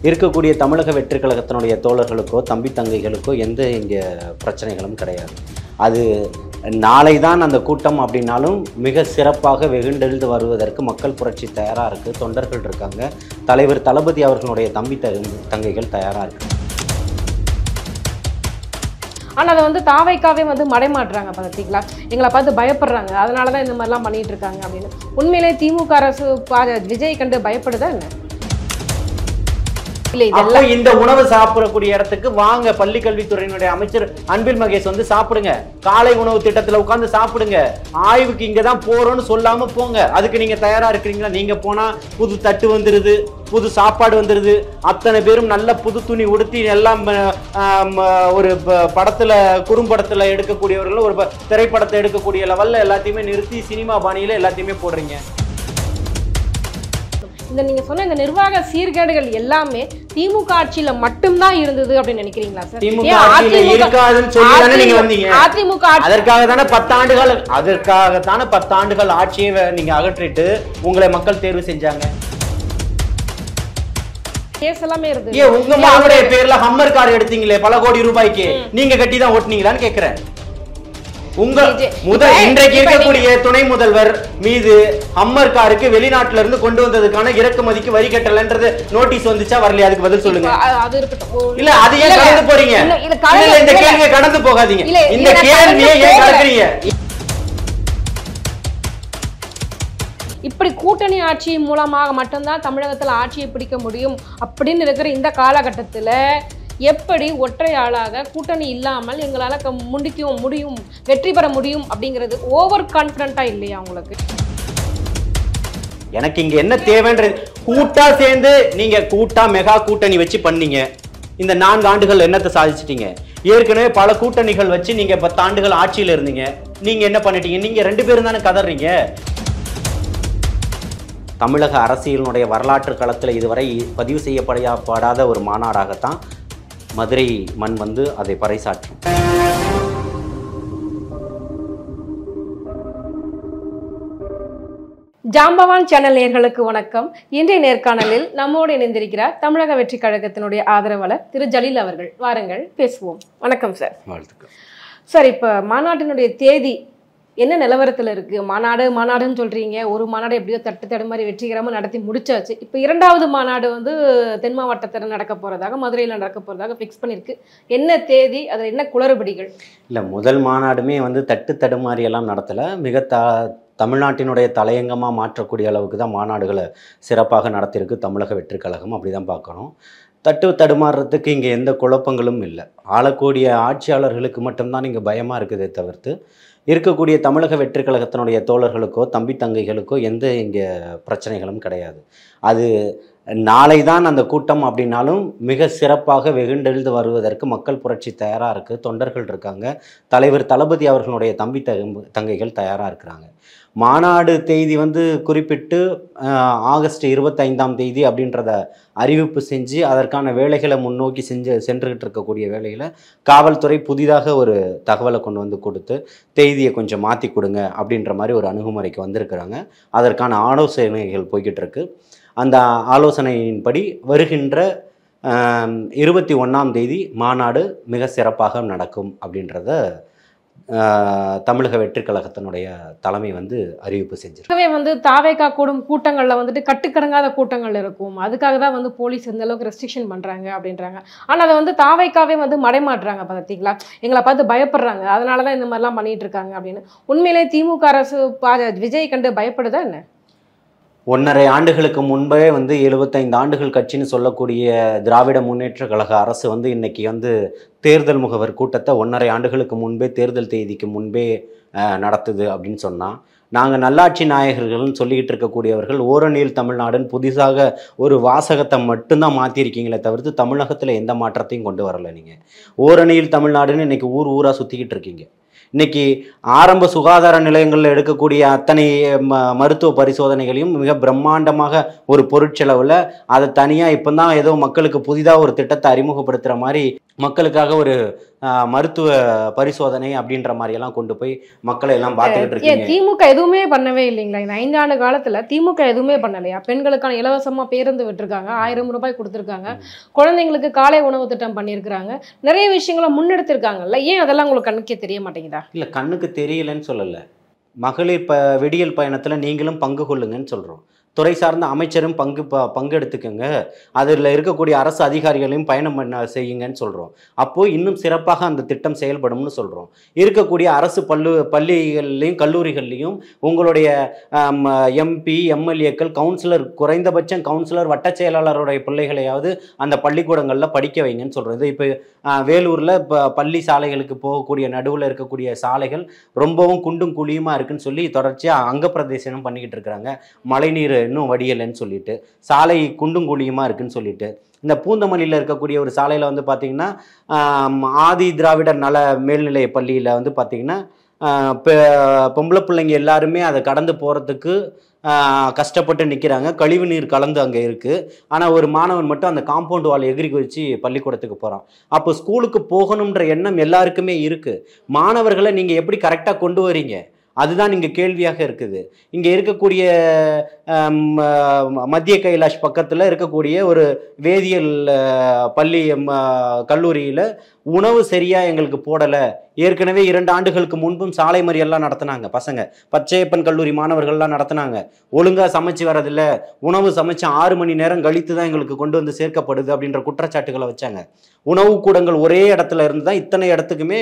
இருக்கக்கூடிய தமிழக வெற்றி கழகத்தினுடைய தோழர்களுக்கோ தம்பி தங்கைகளுக்கோ எந்த இங்கே பிரச்சனைகளும் கிடையாது. அது நாளை தான் அந்த கூட்டம் அப்படின்னாலும் மிக சிறப்பாக வெகுண்டெழுந்து வருவதற்கு மக்கள் புரட்சி தயாராக இருக்குது. தொண்டர்கள் இருக்காங்க. தலைவர் தளபதி அவர்களுடைய தம்பி தங்கைகள் தயாராக இருக்கு. ஆனால் அதை வந்து தாவைக்காவே வந்து மடைமாட்டுறாங்க பார்த்தீங்களா, எங்களை பார்த்து பயப்படுறாங்க, அதனால தான் இந்த மாதிரிலாம் பண்ணிட்டு இருக்காங்க அப்படின்னு. உண்மையிலே திமுக அரசு விஜய் கண்டு பயப்படுதா என்ன? இந்த உணவு சாப்பிடக்கூடிய இடத்துக்கு வாங்க, பள்ளி கல்வித்துறையினுடைய அமைச்சர் அன்பில் மகேஷ் வந்து சாப்பிடுங்க. காலை உணவு திட்டத்துல உட்கார்ந்து சாப்பிடுங்க. ஆய்வுக்கு இங்கதான் போறோம்னு சொல்லாம போங்க. அதுக்கு நீங்க தயாரா இருக்கிறீங்களா? நீங்க போனா புது தட்டு வந்துருது, புது சாப்பாடு வந்துருது, அத்தனை பேரும் நல்ல புது துணி உடுத்தி எல்லாம் ஒரு படத்துல குறும்படத்துல எடுக்கக்கூடியவர்கள் ஒரு திரைப்படத்தை எடுக்கக்கூடிய லெவல்ல எல்லாத்தையுமே நிறுத்தி சினிமா பாணியில எல்லாத்தையுமே போடுறீங்க. இந்த நீங்க சொன்ன இந்த நிர்வாக சீர்கேடுகள் எல்லாமே திமுக ஆட்சியில மட்டும்தான் இருந்தது அப்படின்னு நினைக்கிறீங்களா சார்? திமுக ஆட்சியில இருக்காதுன்னு சொல்லி தானே நீங்க வந்தீங்க. அதிமுக அதற்காக தானே 10 ஆண்டுகள் ஆட்சியை நீங்க அகற்றிட்டு உங்களை மக்கள் தேர்வு செஞ்சாங்க. கேஸ் எல்லாமே இருக்கு. உங்க மகனுடைய பேர்ல ஹம்மர் கார் எடுத்தீங்களே பல கோடி ரூபாய்க்கு, நீங்க கட்டி தான் ஓட்டுனீங்களான்னு கேக்குறேன். உங்க இன்றைக்கு இருக்கக்கூடிய துணை முதல்வர் மீது ஹம்மர் காருக்கு வெளிநாட்டுல இருந்து கொண்டு வந்ததுக்கான இறக்குமதிக்கு வரி கட்டலன்றது நோட்டீஸ் வந்துச்சா வரலையா? அதுக்கு பதில் சொல்லுங்க. இல்ல அது ஏன் கடந்து போறீங்க? இந்த கேள்வியை கடந்து போகாதீங்க. இந்த கேள்வியை ஏன் கடக்குறீங்க? இப்படி கூட்டணி ஆட்சி மூலமாக மட்டும்தான் தமிழகத்துல ஆட்சியை பிடிக்க முடியும் அப்படின்னு இருக்கிற இந்த காலகட்டத்துல எப்படி ஒற்றை ஆளாக கூட்டணி இல்லாமல் எங்களால் முடிக்க முடியும், வெற்றி பெற முடியும் அப்படிங்கிறது ஓவர் கான்ஃபிடென்ட்டா இல்லையா உங்களுக்கு? எனக்கு இங்க என்ன தேவைன்றது கூட்டா சேர்ந்து நீங்க மெகா கூட்டணி வச்சு பண்ணீங்க. இந்த 4 ஆண்டுகள் என்னத்தை சாதிச்சிட்டீங்க? ஏற்கனவே பல கூட்டணிகள் வச்சு நீங்க 10 ஆண்டுகள் ஆட்சியில் இருந்தீங்க. நீங்க என்ன பண்ணிட்டீங்க? நீங்க 2 பேரும் தானே கதறீங்க. தமிழக அரசியலினுடைய வரலாற்று களத்தில் இதுவரை பதிவு செய்யப்படாத ஒரு மாநாடாகத்தான் மதுரை மண் வந்து அதை பறைசாற்றும். ஜாம்பவான் சேனல் நேயர்களுக்கு வணக்கம். இன்றைய நேர்காணலில் நம்மோடு இணைந்திருக்கிறார் தமிழக வெற்றி கழகத்தினுடைய ஆதரவாளர் திரு ஜலீல் அவர்கள். வாருங்கள் பேசுவோம். வணக்கம் சார். வாழ்த்துக்கள் சார். இப்போ மாநாட்டினுடைய தேதி என்ன நிலவரத்தில் இருக்குது? மாநாடுன்னு சொல்கிறீங்க. ஒரு மாநாடு எப்படியோ தடுமாறி வெற்றிகரமாக நடத்தி முடிச்சாச்சு. இப்போ 2வது மாநாடு வந்து தென் மாவட்டத்தில் நடக்க போகிறதாக, மதுரையில் நடக்க போகிறதாக ஃபிக்ஸ் பண்ணியிருக்கு. என்ன தேதி, அதில் என்ன குளறுபடிகள்? இல்லை, முதல் மாநாடுமே வந்து தடுமாறி எல்லாம் நடத்தலை. தமிழ்நாட்டினுடைய தலையங்கமாக மாற்றக்கூடிய அளவுக்கு தான் மாநாடுகளை சிறப்பாக நடத்தியிருக்கு தமிழக வெற்றி கழகம். அப்படி தான் பார்க்கணும். தடுமாறுறதுக்கு இங்கே எந்த குழப்பங்களும் இல்லை. ஆளக்கூடிய ஆட்சியாளர்களுக்கு மட்டும்தான் இங்கே பயமாக இருக்குதே தவிர்த்து இருக்கக்கூடிய தமிழக வெற்றி கழகத்தினுடைய தோழர்களுக்கோ தம்பி தங்கைகளுக்கோ எந்த இங்கே பிரச்சனைகளும் கிடையாது. அது நாளை தான் அந்த கூட்டம் அப்படின்னாலும் மிக சிறப்பாக வெகுண்டெழுந்து வருவதற்கு மக்கள் புரட்சி தயாராக இருக்குது. தொண்டர்கள் இருக்காங்க. தலைவர் தளபதி அவர்களுடைய தம்பி தங்கைகள் தயாராக இருக்கிறாங்க. மாநாடு தேதி வந்து குறிப்பிட்டு ஆகஸ்ட் 25ஆம் தேதி அப்படின்றத அறிவிப்பு செஞ்சு அதற்கான வேலைகளை முன்னோக்கி சென்றுகிட்டு இருக்கக்கூடிய வேலைகளை காவல்துறை புதிதாக ஒரு தகவலை கொண்டு வந்து கொடுத்து தேதியை கொஞ்சம் மாற்றி கொடுங்க அப்படின்ற மாதிரி ஒரு அணுகுமுறைக்கு வந்திருக்கிறாங்க. அதற்கான ஆலோசனைகள் போய்கிட்டு இருக்கு. அந்த ஆலோசனையின்படி வருகின்ற 21ஆம் தேதி மாநாடு மிக சிறப்பாக நடக்கும் அப்படின்றத தமிழக வெற்றி கழகத்தினுடைய தலைமை வந்து அறிவிப்பு செஞ்சிருக்கு. வந்து தாவேக்கா கூடும் கூட்டங்களில் வந்துட்டு கட்டுக்கடங்காத கூட்டங்கள் இருக்கும். அதுக்காக தான் வந்து போலீஸ் எந்த அளவுக்கு ரெஸ்ட்ரிக்ஷன் பண்ணுறாங்க அப்படின்றாங்க. ஆனால் அதை வந்து தாவேக்காவே வந்து மடைமாட்டுறாங்க பார்த்தீங்களா, எங்களை பார்த்து பயப்படுறாங்க, அதனால தான் இந்த மாதிரிலாம் பண்ணிட்டு இருக்காங்க அப்படின்னு. உண்மையிலே திமுக அரசு விஜய் கண்டு பயப்படுதா என்ன? 1.5 ஆண்டுகளுக்கு முன்பே வந்து 75 ஆண்டுகள் கட்சின்னு சொல்லக்கூடிய திராவிட முன்னேற்ற கழக அரசு வந்து இன்னைக்கு வந்து தேர்தல் முகவர் கூட்டத்தை 1.5 ஆண்டுகளுக்கு முன்பே தேர்தல் தேதிக்கு முன்பே நடத்துது அப்படின்னு சொன்னால், நாங்கள் நல்லாட்சி நாயகர்கள்னு சொல்லிக்கிட்டு இருக்கக்கூடியவர்கள் ஓரணியில் தமிழ்நாடுன்னு புதிதாக ஒரு வாசகத்தை மட்டும்தான் மாற்றிருக்கீங்களே தவிர்த்து தமிழகத்தில் எந்த மாற்றத்தையும் கொண்டு வரலை. நீங்கள் ஓரணியில் தமிழ்நாடுன்னு இன்றைக்கி ஊராக சுற்றிக்கிட்டு இருக்கீங்க. இன்னைக்கு ஆரம்ப சுகாதார நிலையங்களில் எடுக்கக்கூடிய அத்தனை மருத்துவ பரிசோதனைகளையும் மிக பிரம்மாண்டமாக ஒரு பொருட்செலவில் அதை தனியாக இப்போ தான் ஏதோ மக்களுக்கு புதிதாக ஒரு திட்டத்தை அறிமுகப்படுத்துகிற மாதிரி மக்களுக்காக ஒரு மருத்துவ பரிசோதனை அப்படின்ற மாதிரி எல்லாம் கொண்டு போய் மக்களை எல்லாம் பார்த்துக்கிட்டு இருக்கீங்க. திமுக எதுவுமே பண்ணவே இல்லைங்களா? இந்த 5 ஆண்டு காலத்துல திமுக எதுவுமே பண்ணலையா? பெண்களுக்கான இலவசமா பேருந்து விட்டுருக்காங்க, 1000 ரூபாய் கொடுத்துருக்காங்க, குழந்தைங்களுக்கு காலை உணவு திட்டம் பண்ணியிருக்கிறாங்க, நிறைய விஷயங்களை முன்னெடுத்திருக்காங்கல்ல. ஏன் அதெல்லாம் உங்களுக்கு கண்ணுக்கே தெரிய மாட்டேங்குதா? இல்லை, கண்ணுக்கு தெரியலன்னு சொல்லலை. மகளிர் விடியல் பயணத்தில் நீங்களும் பங்கு கொள்ளுங்கன்னு சொல்கிறோம். துறை சார்ந்த அமைச்சரும் பங்கெடுத்துக்கங்க, அதில் இருக்கக்கூடிய அரசு அதிகாரிகளையும் பயணம் செய்யுங்கன்னு சொல்கிறோம். அப்போது இன்னும் சிறப்பாக அந்த திட்டம் செயல்படும்னு சொல்கிறோம். இருக்கக்கூடிய அரசு பள்ளிகள்லையும் கல்லூரிகள்லையும் உங்களுடைய எம்பி எம்எல்ஏக்கள் கவுன்சிலர், குறைந்தபட்சம் கவுன்சிலர் வட்ட செயலாளருடைய பிள்ளைகளையாவது அந்த பள்ளிக்கூடங்களில் படிக்க வைங்கன்னு சொல்கிறோம். இது இப்போ வேலூரில் இப்போ பள்ளி சாலைகளுக்கு போகக்கூடிய நடுவில் இருக்கக்கூடிய சாலைகள் ரொம்பவும் குண்டும் குழியுமாக இருக்குன்னு சொல்லி தொடர்ச்சியாக அங்கப்பிரதேசனம் பண்ணிக்கிட்டு இருக்கிறாங்க. மழைநீர் இன்னும் வடியலைன்னு சொல்லிட்டு, சாலை குண்டும் குழியுமா இருக்குன்னு சொல்லிட்டு. இந்த பூந்தமல்லியில் இருக்கக்கூடிய ஒரு சாலையில் வந்து பார்த்திங்கன்னா ஆதி திராவிடர் நல மேல்நிலைய பள்ளியில் வந்து பார்த்திங்கன்னா பொம்பளை பிள்ளைங்க எல்லாருமே அதை கடந்து போகிறதுக்கு கஷ்டப்பட்டு நிற்கிறாங்க. கழிவு நீர் கலந்து அங்கே இருக்குது. ஆனால் ஒரு மாணவன் மட்டும் அந்த காம்பவுண்ட் வால் எகிரி குதிச்சு பள்ளிக்கூடத்துக்கு போகிறான். அப்போ ஸ்கூலுக்கு போகணுன்ற எண்ணம் எல்லாருக்குமே இருக்குது. மாணவர்களை நீங்கள் எப்படி கரெக்டாக கொண்டு வரீங்க? அதுதான் இங்கே கேள்வியாக இருக்குது. இங்கே இருக்கக்கூடிய மத்திய கைலாஷ் பக்கத்தில் இருக்கக்கூடிய ஒரு வேதியியல் பள்ளி கல்லூரியில் உணவு சரியாக எங்களுக்கு போடலை. ஏற்கனவே 2 ஆண்டுகளுக்கு முன்பும் சாலை மறியல்லாம் நடத்தினாங்க. பசங்க பச்சையப்பன் கல்லூரி மாணவர்கள்லாம் நடத்தினாங்க. ஒழுங்காக சமைச்சு வரதில்லை, உணவு சமைச்சு 6 மணி நேரம் கழித்து தான் எங்களுக்கு கொண்டு வந்து சேர்க்கப்படுது அப்படின்ற குற்றச்சாட்டுகளை வச்சாங்க. உணவு கூடங்கள் ஒரே இடத்துல இருந்து தான் இத்தனை இடத்துக்குமே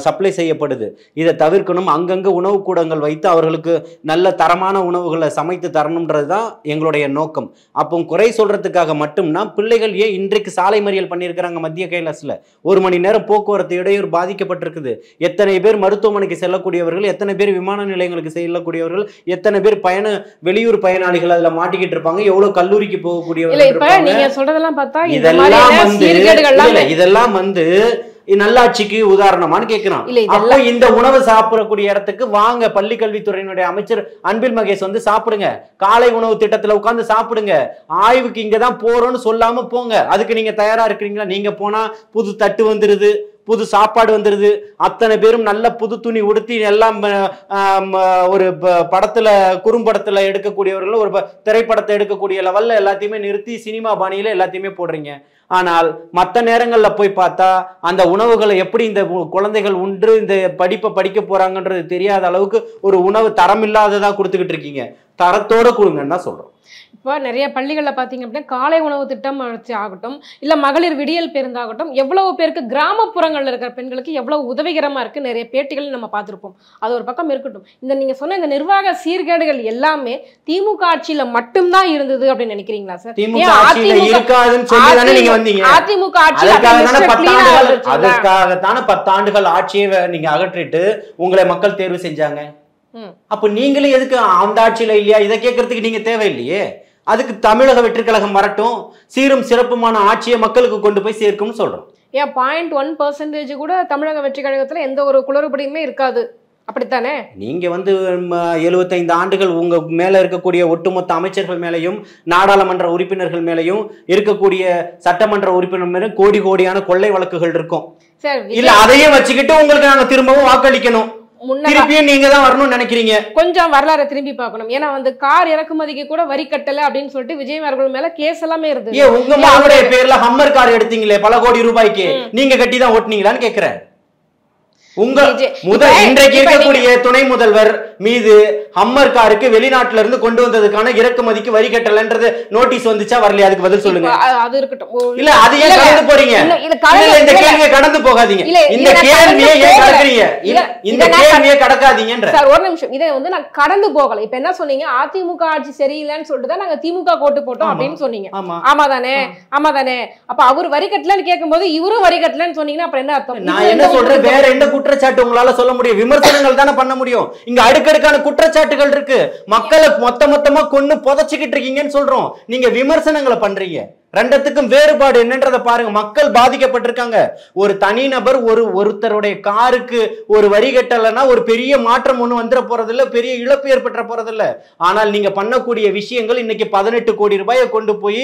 சப்ளை செய்யப்படுது. இதை தவிர்க்கணும். அங்கங்கே உணவு கூடங்கள் வைத்து அவர்களுக்கு நல்ல தரமான உணவுகளை சமைத்து தரணுன்றது தான் எங்களுடைய நோக்கம். அப்போ குறை சொல்றதுக்காக மட்டும்னா பிள்ளைகள் ஏன் இன்றைக்கு சாலை மறியல் பண்ணியிருக்கிறாங்க? மத்திய கைலாசில் 1 மணி நேரம் போக்குவரத்து இடையூறு பாதிக்கப்பட்டிருக்குது. எத்தனை பேர் மருத்துவமனைக்கு செல்லக்கூடியவர்கள், எத்தனை பேர் விமான நிலையங்களுக்கு செல்லக்கூடியவர்கள், எத்தனை பேர் வெளியூர் பயனாளிகள் அதுல மாட்டிக்கிட்டு இருப்பாங்க, எவ்வளவு கல்லூரிக்கு போகக்கூடியவர்கள். நீங்க சொல்றதெல்லாம் பார்த்தா இதெல்லாம் வந்து நல்லாட்சிக்கு உதாரணமானு கேட்கிறான். அப்ப இந்த உணவு சாப்பிடக்கூடிய இடத்துக்கு வாங்க, பள்ளி கல்வித்துறையினுடைய அமைச்சர் அன்பில் மகேஷ் வந்து சாப்பிடுங்க, காலை உணவு திட்டத்துல உட்கார்ந்து சாப்பிடுங்க, ஆய்வுக்கு இங்கதான் போறோம்னு சொல்லாம போங்க. அதுக்கு நீங்க தயாரா இருக்கிறீங்களா? நீங்க போனா புது தட்டு வந்துருது, புது சாப்பாடு வந்துருது, அத்தனை பேரும் நல்ல புது துணி உடுத்தி எல்லாம் ஒரு படத்துல குறும்படத்துல எடுக்கக்கூடியவர்கள் ஒரு திரைப்படத்தை எடுக்கக்கூடிய லெவல்ல எல்லாத்தையுமே நிறுத்தி சினிமா பாணியில எல்லாத்தையுமே போடுறீங்க. ஆனால் மற்ற நேரங்கள்ல போய் பார்த்தா அந்த உணவுகளை எப்படி இந்த குழந்தைகள் உண்டு இந்த படிப்பை படிக்க போறாங்கன்றது தெரியாத அளவுக்கு ஒரு உணவு தரம் இல்லாததா கொடுத்துக்கிட்டு இருக்கீங்க. தரத்தோட கொடுங்கன்னு தான் சொல்றோம். இப்போ நிறைய பள்ளிகளில் பார்த்தீங்க அப்படின்னா காலை உணவு திட்டம் ஆகட்டும், இல்லை மகளிர் விடியல் பேருந்தாகட்டும், எவ்வளவு பேருக்கு கிராமப்புறங்களில் இருக்கிற பெண்களுக்கு எவ்வளவு உதவிகரமாக இருக்குது. நிறைய பேட்டிகள் நம்ம பார்த்துருப்போம். அது ஒரு பக்கம் இருக்கட்டும். நீங்கள் சொன்ன இந்த நிர்வாக சீர்கேடுகள் எல்லாமே திமுக ஆட்சியில் மட்டும்தான் இருந்தது அப்படின்னு நினைக்கிறீங்களா சார்? அதிமுக அதற்காகத்தான 10 ஆண்டுகள் ஆட்சியை நீங்க அகற்றிட்டு உங்களை மக்கள் தேர்வு செஞ்சாங்க. அப்ப நீங்களே எதுக்கு அந்த ஆட்சியில இல்லையா இதை கேட்கறதுக்கு நீங்க தேவையில்லையே. அதுக்கு தமிழக வெற்றிக் கழகம் வரட்டும், சீரும் சிறப்புமான ஆட்சியை மக்களுக்கு கொண்டு போய் சேர்க்கும்னு சொல்றோம். ஏன் 0.1% கூட தமிழக வெற்றி கழகத்துல எந்த ஒரு குளறுபடியுமே இருக்காது, அப்படித்தானே? நீங்க வந்து 75 ஆண்டுகள் உங்க மேல இருக்கக்கூடிய ஒட்டுமொத்த அமைச்சர்கள் மேலையும் நாடாளுமன்ற உறுப்பினர்கள் மேலையும் இருக்கக்கூடிய சட்டமன்ற உறுப்பினர் மேலும் கோடி கோடியான கொள்ளை வழக்குகள் இருக்கும். இல்ல அதையே வச்சுக்கிட்டு உங்களுக்கு நாங்க திரும்பவும் வாக்களிக்கணும், திருப்பியும் நீங்க தான் வரணும்னு நினைக்கிறீங்க. கொஞ்சம் வரலாறு திரும்பி பார்க்கணும். ஏன்னா வந்து கார் இறக்குமதிக்கு கூட வரி கட்டல அப்படின்னு சொல்லிட்டு விஜய் அவர்கள் மேல கேஸ் எல்லாமே இருந்தது. உங்க மகனுடைய பேர்ல ஹம்மர் கார் எடுத்தீங்களே பல கோடி ரூபாய்க்கு, நீங்க கட்டி தான் ஓட்டுனீங்களான்னு கேக்குறேன். உங்க இன்றைக்கு இருக்கக்கூடிய துணை முதல்வர் மீது ஹம்மர் காருக்கு வெளிநாட்டுல இருந்து கொண்டு வந்ததுக்கான இறக்குமதிக்கு வரி கட்டலன்றது நோட்டீஸ் வந்துச்சா வரலையா? அதுக்கு பதில் சொல்லுங்க. அது இருக்கட்டும். இல்ல அது ஏன் கடந்து போறீங்க? இந்த கேள்வியை கடந்து போகாதீங்க. இந்த கேள்வியை ஏன் கடக்குறீங்க? இந்த கேள்வியை கடக்காதீங்கன்ற சார் ஒரு நிமிஷம். இதை வந்து நான் கடந்து போகல. இப்ப என்ன சொன்னீங்க? அதிமுக ஆட்சி சரியில்லைன்னு சொல்லிட்டு தான் நாங்க திமுக கோட்டு போட்டோம் அப்படின்னு சொன்னீங்க. ஆமா தானே? ஆமா தானே? அப்ப அவர் வரி கட்டலன்னு கேட்கும்போது இவரும் வரி கட்டலன்னு சொன்னீங்கன்னா அப்புறம் என்ன அர்த்தம்? நான் என்ன சொல்றேன், வேற எந்த குற்றச்சாட்டு உங்களால சொல்ல முடியும்? விமர்சனங்கள் தானே பண்ண முடியும். இங்க அடுக்கடுக்கான குற்றச்சாட்டுகள் இருக்கு. மக்களை மொத்தமா கொன்னு புதைச்சுக்கிட்டு இருக்கீங்கன்னு சொல்றோம். நீங்க விமர்சனங்களை பண்றீங்க. ரெண்டத்துக்கும் வேறுபாடு என்னன்றதை பாருங்க. மக்கள் பாதிக்கப்பட்டிருக்காங்க. ஒரு தனிநபர் ஒருத்தருடைய காருக்கு ஒரு வரி கட்டலைன்னா ஒரு பெரிய மாற்றம் ஒண்ணு வந்துட போறதில்ல, பெரிய இழப்பு ஏற்பட்ட போறதில்ல. ஆனால் நீங்க பண்ணக்கூடிய விஷயங்கள் இன்னைக்கு 18 கோடி ரூபாயை கொண்டு போய்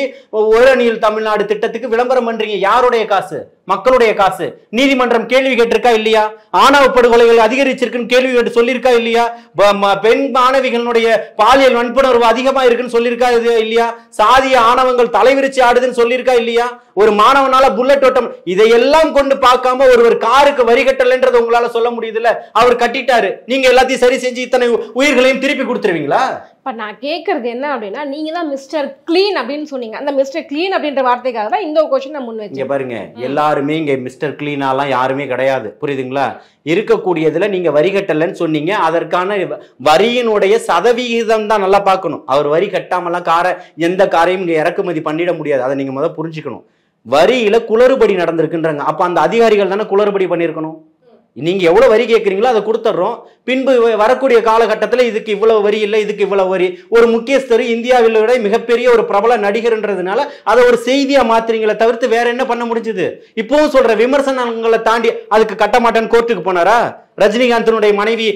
ஓரணியில் தமிழ்நாடு திட்டத்துக்கு விளம்பரம் பண்றீங்க. யாருடைய காசு? மக்களுடைய காசு. நீதிமன்றம் கேள்வி கேட்டிருக்கா இல்லையா? ஆணவ படுகொலைகள் அதிகரிச்சிருக்குன்னு கேள்வி கேட்டு சொல்லியிருக்கா இல்லையா? பெண் மாணவிகளுடைய பாலியல் வன்புணர்வு அதிகமா இருக்குன்னு சொல்லியிருக்கா இல்லையா? சாதிய ஆணவங்கள் தலைவிரிச்சு ஆடுதுன்னு சொல்லியிருக்கா இல்லையா? ஒரு மாணவனால புல்லட் ஓட்டம் இதையெல்லாம் கொண்டு பார்க்காம ஒருவர் காருக்கு வரி கட்டலன்றது உங்களால சொல்ல முடியுதுல்ல? அவர் கட்டிட்டாரு, நீங்க எல்லாத்தையும் சரி செஞ்சு இத்தனை உயிர்களையும் திருப்பி கொடுத்துருவீங்களா? இப்ப நான் கேட்கறது என்ன அப்படின்னா, நீங்க தான் மிஸ்டர் கிளீன் அப்படின்னு சொன்னீங்க. அந்த மிஸ்டர் கிளீன் அப்படின்ற வார்த்தைக்காக தான் இந்த கொஸ்டின் நான் முன் வச்சேன். பாருங்க, எல்லாருமே இங்க மிஸ்டர் கிளீனாலாம் யாருமே கிடையாது, புரியுதுங்களா? இருக்கக்கூடியதுல நீங்க வரி கட்டலன்னு சொன்னீங்க. அதற்கான வரியினுடைய சதவிகிதம் தான் நல்லா பார்க்கணும். அவர் வரி கட்டாமலாம் எந்த காரையும் இங்க இறக்குமதி பண்ணிட முடியாது. அதை நீங்க முதல்ல புரிஞ்சுக்கணும். வரியில குளறுபடி நடந்திருக்குன்றாங்க. அப்ப அந்த அதிகாரிகள் தானே குளறுபடி பண்ணியிருக்கணும். நீங்க எவ்வளவு வரி கேட்கறீங்களோ அதை கொடுத்துட்றோம். பின்பு வரக்கூடிய காலகட்டத்தில் இதுக்கு இவ்வளவு வரி இல்லை, இதுக்கு இவ்வளவு வரி. ஒரு முக்கியஸ்தர், இந்தியாவில் விட மிகப்பெரிய ஒரு பிரபல நடிகர்ன்றதுனால அதை ஒரு செய்தியா மாத்துறீங்களே தவிர்த்து வேற என்ன பண்ண முடிஞ்சது? இப்பவும் சொல்ற விமர்சனங்களை தாண்டி அதுக்கு கட்ட மாட்டேன்னு கோர்ட்டுக்கு போனாரா? ரஜினிகாந்தனுடைய மனைவி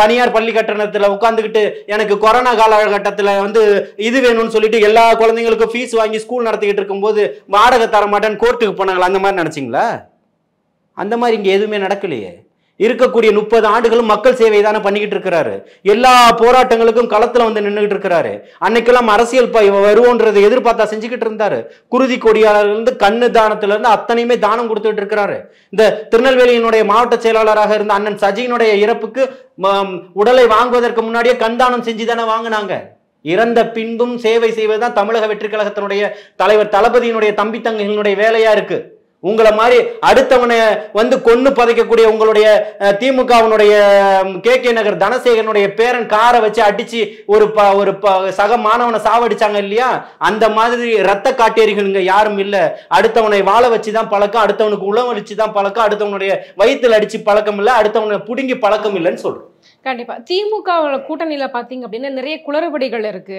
தனியார் பள்ளி கட்டணத்துல உட்கார்ந்துக்கிட்டு எனக்கு கொரோனா காலகட்டத்துல இது வேணும்னு சொல்லிட்டு எல்லா குழந்தைங்களுக்கும் ஃபீஸ் வாங்கி ஸ்கூல் நடத்திக்கிட்டு இருக்கும்போது வாடகை தர மாட்டேன்னு கோர்ட்டுக்கு போனாங்களா? அந்த மாதிரி நினைச்சிங்களா? அந்த மாதிரி இங்க எதுவுமே நடக்கலையே. இருக்கக்கூடிய 30 ஆண்டுகளும் மக்கள் சேவை தானே பண்ணிக்கிட்டு இருக்கிறாரு. எல்லா போராட்டங்களுக்கும் களத்துல நின்றுகிட்டு இருக்கிறாரு. அன்னைக்கெல்லாம் அரசியல் வருவோன்றது எதிர்பார்த்தா செஞ்சுக்கிட்டு இருந்தாரு. குருதி கொடியாளர்ல இருந்து கண்ணு தானத்துல இருந்து அத்தனையுமே தானம் கொடுத்துட்டு இருக்கிறாரு. இந்த திருநெல்வேலியினுடைய மாவட்ட செயலாளராக இருந்த அண்ணன் சஜினுடைய இறப்புக்கு உடலை வாங்குவதற்கு முன்னாடியே கண்தானம் செஞ்சுதானே வாங்கினாங்க. இறந்த பின்பும் சேவை செய்வதுதான் தமிழக வெற்றி கழகத்தினுடைய தலைவர் தளபதியினுடைய தம்பி தங்கைகளுடைய வேலையா இருக்கு. உங்களை மாதிரி அடுத்தவனை கொன்னு பதைக்கக்கூடிய உங்களுடைய திமுகவினுடைய கே நகர் தனசேகரனுடைய பேரன் காரை வச்சு அடிச்சு ஒரு சக மாணவனை சாவடிச்சாங்க இல்லையா? அந்த மாதிரி ரத்த காட்டேரிகள் யாரும் இல்ல. அடுத்தவனை வாழ வச்சுதான் பழக்கம், அடுத்தவனுக்கு உளவழிச்சுதான் பழக்கம், அடுத்தவனுடைய வயிற்றுல அடிச்சு பழக்கம் இல்ல, அடுத்தவனை புடுங்கி பழக்கம் இல்லைன்னு சொல்றேன். கண்டிப்பா திமுக கூட்டணியில பாத்தீங்க அப்படின்னா நிறைய குளறுபடிகள் இருக்கு.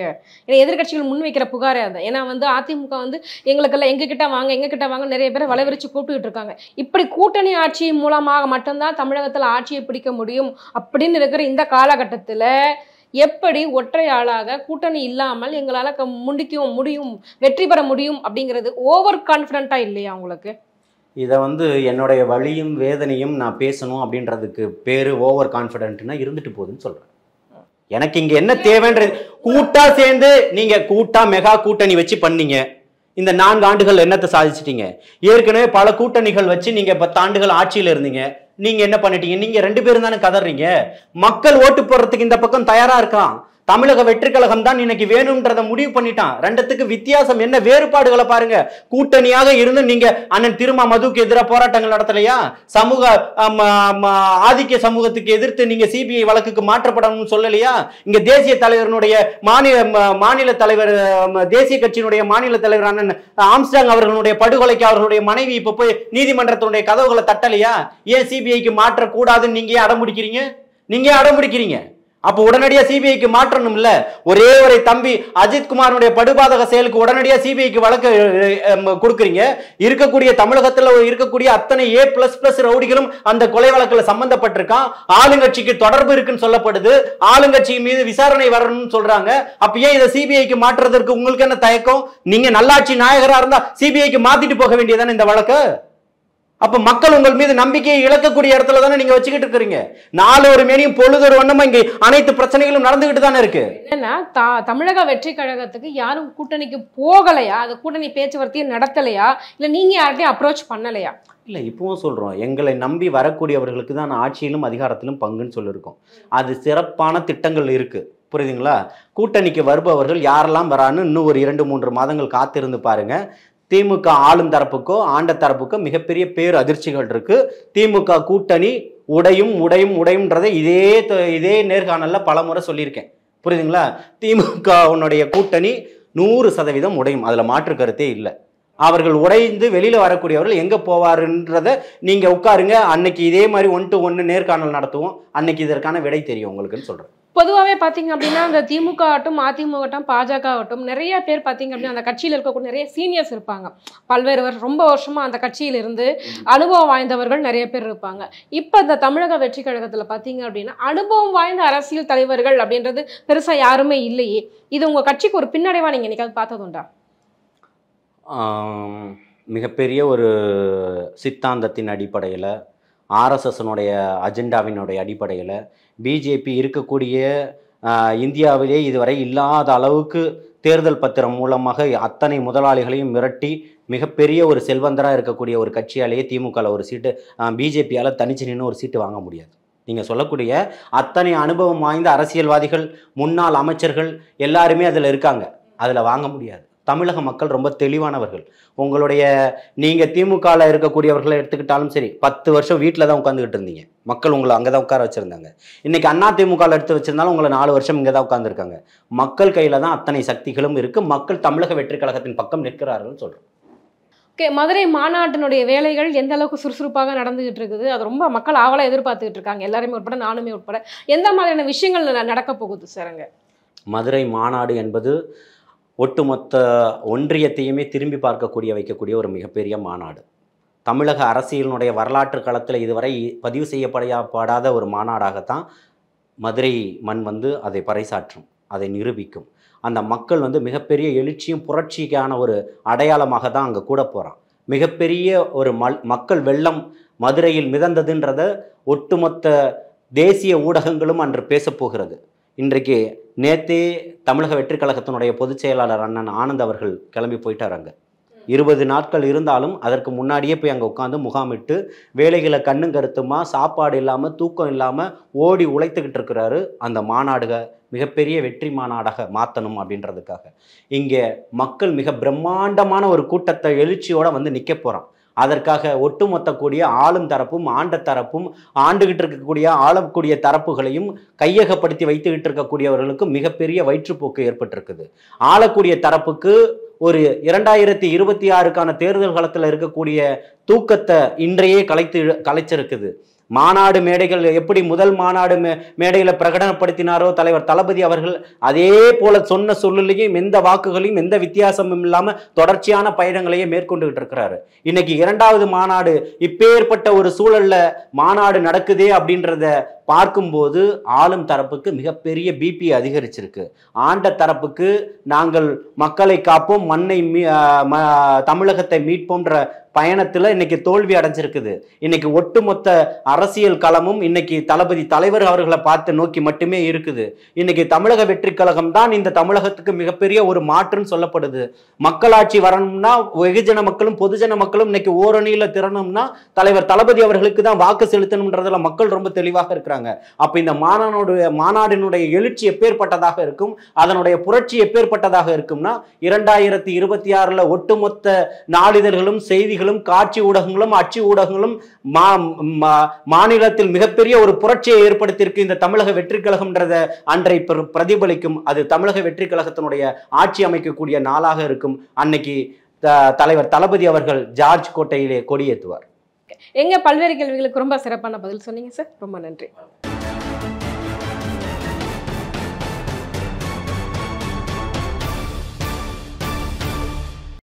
எதிர்கட்சிகள் முன்வைக்கிற புகாரே அது. ஏன்னா அதிமுக எங்களுக்கெல்லாம் எங்க கிட்ட வாங்க நிறைய பேரை வளவரிச்சு கூப்பிட்டு இருக்காங்க. இப்படி கூட்டணி ஆட்சி மூலமாக மட்டும்தான் தமிழகத்துல ஆட்சியை பிடிக்க முடியும் அப்படின்னு இருக்கிற இந்த காலகட்டத்துல எப்படி ஒற்றை ஆளாக கூட்டணி இல்லாமல் எங்களால முடியும், வெற்றி பெற முடியும் அப்படிங்கிறது ஓவர் கான்பிடண்டா இல்லையா உங்களுக்கு? இதை என்னுடைய வலியும் வேதனையும் நான் பேசணும் அப்படின்றதுக்கு பேரு ஓவர் கான்ஃபிடென்ட்னா இருந்துட்டு போகுதுன்னு சொல்றேன். எனக்கு இங்க என்ன தேவைன்றது கூட்டா சேர்ந்து நீங்க மெகா கூட்டணி வச்சு பண்ணீங்க. இந்த 4 ஆண்டுகள் என்னத்தை சாதிச்சிட்டீங்க? ஏற்கனவே பல கூட்டணிகள் வச்சு நீங்க 10 ஆண்டுகள் ஆட்சியில இருந்தீங்க. நீங்க என்ன பண்ணிட்டீங்க? நீங்க 2 பேரும் தானே கதறீங்க. மக்கள் ஓட்டு போடுறதுக்கு இந்த பக்கம் தயாரா இருக்கான். தமிழக வெற்றி கழகம் தான் இன்னைக்கு வேணும்ன்றத முடிவு பண்ணிட்டான். ரெண்டுத்துக்கு வித்தியாசம் என்ன, வேறுபாடுகளை பாருங்க. கூட்டணியாக இருந்து நீங்க அண்ணன் திருமா மதுக்கு எதிராக போராட்டங்கள் நடத்தலையா? சமூக ஆதிக்க சமூகத்துக்கு எதிர்த்து நீங்க சிபிஐ வழக்குக்கு மாற்றப்படணும்னு சொல்லலையா? இங்க தேசிய தலைவருடைய மாநில தலைவர், தேசிய கட்சியினுடைய மாநில தலைவர் அண்ணன் ஆம்ஸ்டாங் அவர்களுடைய படுகொலைக்கு அவர்களுடைய மனைவி இப்ப போய் நீதிமன்றத்தினுடைய கதவுகளை தட்டலையா? ஏன் சிபிஐக்கு மாற்றக்கூடாதுன்னு நீங்க அடம் பிடிக்கிறீங்க? அப்ப உடனடியா சிபிஐக்கு மாற்றணும் இல்ல? ஒரே ஒரு தம்பி அஜித் குமாரனுடைய படுபாதக செயலுக்கு உடனடியா சிபிஐக்கு வழக்கு கொடுக்குறீங்க. இருக்கக்கூடிய தமிழகத்துல இருக்கக்கூடிய அத்தனை A++ ரவுடிகளும் அந்த கொலை வழக்குல சம்பந்தப்பட்டிருக்கான். ஆளுங்கட்சிக்கு தொடர்பு இருக்குன்னு சொல்லப்படுது. ஆளுங்கட்சி மீது விசாரணை வரணும்னு சொல்றாங்க. அப்ப ஏன் இதை சிபிஐக்கு மாற்றுறதுக்கு உங்களுக்கு என்ன தயக்கம்? நீங்க நல்லாட்சி நாயகரா இருந்தா சிபிஐக்கு மாத்திட்டு போக வேண்டியதானே இந்த வழக்கு? அப்ப மக்கள் உங்கள் மீது நம்பிக்கையை இழக்கக்கூடிய இடத்துல தானே நீங்க வச்சுக்கிட்டு இருக்கிறீங்க. 4 ஒரு மேனியும் பொழுதொரு வண்ணமா இங்க அனைத்து பிரச்சனைகளும் நடந்துகிட்டு தானே இருக்கு. ஏன்னா தமிழக வெற்றி கழகத்துக்கு யாரும் கூட்டணிக்கு போகலையா? அது கூட்டணி பேச்சுவார்த்தையை நடத்தலையா? இல்ல நீங்க யார்கிட்டயும் அப்ரோச் பண்ணலையா? இல்ல இப்பவும் சொல்றோம், எங்களை நம்பி வரக்கூடியவர்களுக்கு தான் ஆட்சியிலும் அதிகாரத்திலும் பங்குன்னு சொல்லியிருக்கோம். அது சிறப்பான திட்டங்கள் இருக்கு, புரியுதுங்களா? கூட்டணிக்கு வருபவர்கள் யாரெல்லாம் வரான்னு இன்னும் ஒரு 2-3 மாதங்கள் காத்திருந்து பாருங்க. திமுக ஆளும் தரப்புக்கோ ஆண்ட தரப்புக்கோ மிகப்பெரிய பேர் அதிர்ச்சிகள் இருக்கு. திமுக கூட்டணி உடையும்ன்றதை இதே நேர்காணல்ல பல முறை சொல்லியிருக்கேன், புரியுதுங்களா? திமுக கூட்டணி 100% உடையும், அதுல மாற்று கருத்தே இல்லை. அவர்கள் உடைந்து வெளியில வரக்கூடியவர்கள் எங்க போவாருன்றத நீங்க உட்காருங்க. அன்னைக்கு இதே மாதிரி 1-to-1 நேர்காணல் நடத்துவோம். அன்னைக்கு இதற்கான விடை தெரியும் உங்களுக்குன்னு சொல்றேன். பொதுவாகவே பார்த்தீங்க அப்படின்னா அந்த திமுக ஆகட்டும், அதிமுக ஆகட்டும், பாஜக ஆகட்டும், நிறைய பேர் பார்த்தீங்க அப்படின்னா அந்த கட்சியில் இருக்கக்கூடிய நிறைய சீனியர்ஸ் இருப்பாங்க. பல்வேறு ரொம்ப வருஷமா அந்த கட்சியில் இருந்து அனுபவம் வாய்ந்தவர்கள் நிறைய பேர் இருப்பாங்க. இப்போ இந்த தமிழக வெற்றி கழகத்தில் பார்த்தீங்க அப்படின்னா அனுபவம் வாய்ந்த அரசியல் தலைவர்கள் அப்படின்றது பெருசாக யாருமே இல்லையே. இது உங்க கட்சிக்கு ஒரு பின்னடைவா நீங்க என்னைக்காவது பார்த்ததுண்டா? மிகப்பெரிய ஒரு சித்தாந்தத்தின் அடிப்படையில், ஆர்எஸ்எஸ்னுடைய அஜெண்டாவினுடைய அடிப்படையில் பிஜேபி இருக்கக்கூடிய இந்தியாவிலே இதுவரை இல்லாத அளவுக்கு தேர்தல் பத்திரம் மூலமாக அத்தனை முதலாளிகளையும் மிரட்டி மிகப்பெரிய ஒரு செல்வந்தராக இருக்கக்கூடிய ஒரு கட்சியாலேயே திமுகவில் ஒரு சீட்டு, பிஜேபியால் தனிச்சு நின்று ஒரு சீட்டு வாங்க முடியாது. நீங்கள் சொல்லக்கூடிய அத்தனை அனுபவம் வாய்ந்த அரசியல்வாதிகள், முன்னாள் அமைச்சர்கள் எல்லாருமே அதில் இருக்காங்க. அதில் வாங்க முடியாது. தமிழக மக்கள் ரொம்ப தெளிவானவர்கள். உங்களுடைய நீங்கள் திமுகவில் இருக்கக்கூடியவர்களை எடுத்துக்கிட்டாலும் சரி, 10 வருஷம் வீட்டில் தான் உட்காந்துக்கிட்டு இருந்தீங்க. மக்கள் உங்களை அங்கே தான் உட்கார வச்சுருந்தாங்க. இன்றைக்கி அண்ணா திமுகவில் எடுத்து வச்சுருந்தாலும் உங்களை 4 வருஷம் இங்கே தான் உட்காந்துருக்காங்க. மக்கள் கையில் தான் அத்தனை சக்திகளும் இருக்குது. மக்கள் தமிழக வெற்றி கழகத்தின் பக்கம் நிற்கிறார்கள் சொல்கிறோம். ஓகே, மதுரை மாநாட்டினுடைய வேலைகள் எந்த அளவுக்கு சுறுசுறுப்பாக நடந்துகிட்டு இருக்குது? அது ரொம்ப மக்கள் ஆவலாக எதிர்பார்த்துக்கிட்டு இருக்காங்க, எல்லாருமே உட்பட, நானுமே உட்பட. எந்த மாதிரியான விஷயங்கள் நடக்க போகுது சார் அங்கே? மதுரை மாநாடு என்பது ஒட்டுமொத்த ஒன்றியத்தையுமே திரும்பி பார்க்கக்கூடிய வைக்கக்கூடிய ஒரு மிகப்பெரிய மாநாடு. தமிழக அரசியலினுடைய வரலாற்று களத்தில் இதுவரை பதிவு செய்யப்படாத ஒரு மாநாடாகத்தான் மதுரை மண் அதை பறைசாற்றும், அதை நிரூபிக்கும். அந்த மக்கள் மிகப்பெரிய எழுச்சியும் புரட்சிக்கான ஒரு அடையாளமாக தான் அங்கே கூட போகிறான். மிகப்பெரிய ஒரு மக்கள் வெள்ளம் மதுரையில் மிதந்ததுன்றத ஒட்டுமொத்த தேசிய ஊடகங்களும் அன்று பேசப்போகிறது. இன்றைக்கு நேற்றே தமிழக வெற்றி கழகத்தினுடைய பொதுச் செயலாளர் அண்ணன் ஆனந்த் அவர்கள் கிளம்பி போயிட்டார். அங்கே 20 நாட்கள் இருந்தாலும் அதற்கு முன்னாடியே போய் அங்கே உட்காந்து முகாமிட்டு வேலைகளை கண்ணும் கருத்துமா, சாப்பாடு இல்லாமல் தூக்கம் இல்லாமல் ஓடி உழைத்துக்கிட்டு இருக்கிறாரு. அந்த மாநாடுக மிகப்பெரிய வெற்றி மாநாடாக மாற்றணும் அப்படின்றதுக்காக இங்கே மக்கள் மிக பிரம்மாண்டமான ஒரு கூட்டத்தை எழுச்சியோடு நிற்க போகிறான். அதற்காக ஒட்டுமொத்த கூடிய ஆளும் தரப்பும் ஆண்ட தரப்பும் ஆண்டுகிட்டு இருக்கக்கூடிய ஆளக்கூடிய தரப்புகளையும் கையகப்படுத்தி வைத்துக்கிட்டு இருக்கக்கூடியவர்களுக்கு மிகப்பெரிய வயிற்றுப்போக்கு ஏற்பட்டிருக்குது. ஆளக்கூடிய தரப்புக்கு ஒரு 2026க்கான தேர்தல் காலத்தில் இருக்கக்கூடிய தூக்கத்தை இன்றையே கலைச்சிருக்குது. மாநாடு மேடைகள் எப்படி முதல் மாநாடு மேடையில் பிரகடனப்படுத்தினாரோ தலைவர் தளபதி அவர்கள், அதே போல சொன்ன சொல்லுலையும் எந்த வாக்குகளையும் எந்த வித்தியாசமும் இல்லாமல் தொடர்ச்சியான பயணங்களையே மேற்கொண்டுகிட்டு இருக்கிறாரு. இன்னைக்கு 2வது மாநாடு இப்பேற்பட்ட ஒரு சூழல்ல மாநாடு நடக்குதே அப்படின்றத பார்க்கும்போது ஆளும் தரப்புக்கு மிகப்பெரிய பிபி அதிகரிச்சிருக்கு. ஆண்ட தரப்புக்கு நாங்கள் மக்களை காப்போம், மண்ணை தமிழகத்தை மீட்போம்ன்ற பயணத்தில் இன்னைக்கு தோல்வி அடைஞ்சிருக்குது. இன்னைக்கு ஒட்டுமொத்த அரசியல் களமும் இன்னைக்கு தளபதி தலைவர் அவர்களை பார்த்து நோக்கி மட்டுமே இருக்குது. இன்னைக்கு தமிழக வெற்றி கழகம் தான் இந்த தமிழகத்துக்கு மிகப்பெரிய ஒரு மாற்றுன்னு சொல்லப்படுது. மக்களாட்சி வரணும்னா வெகுஜன மக்களும் பொதுஜன மக்களும் இன்னைக்கு ஓரணியில திறனும்னா தலைவர் தளபதி அவர்களுக்கு தான் வாக்கு செலுத்தணும்ன்றதுல மக்கள் ரொம்ப தெளிவாக இருக்கிறாங்க. அப்ப இந்த மாநாடினுடைய எழுச்சி எப்பேற்பட்டதாக இருக்கும், அதனுடைய புரட்சி எப்பேற்பட்டதாக இருக்கும்னா 2026 ஒட்டுமொத்த நாளிதழ்களும் செய்திகளும் காட்சி ஊடகங்களும் அச்சு ஊடகங்களும் மாநிலத்தில் மிகப்பெரிய ஒரு புரட்சியை ஏற்படுத்தியிருக்கு இந்த தமிழக வெற்றி கழகம்ன்றத அன்றை பிரதிபலிக்கும். அது தமிழக வெற்றி கழகத்தினுடைய ஆட்சி அமைக்கக்கூடிய நாளாக இருக்கும். அன்னைக்கு தலைவர் தளபதி அவர்கள் ஜார்ஜ் கோட்டையிலே கொடியேற்றுவார். எங்க பல்வேறு கேள்விகளுக்கு ரொம்ப சிறப்பான பதில் சொன்னீங்க சார், ரொம்ப நன்றி.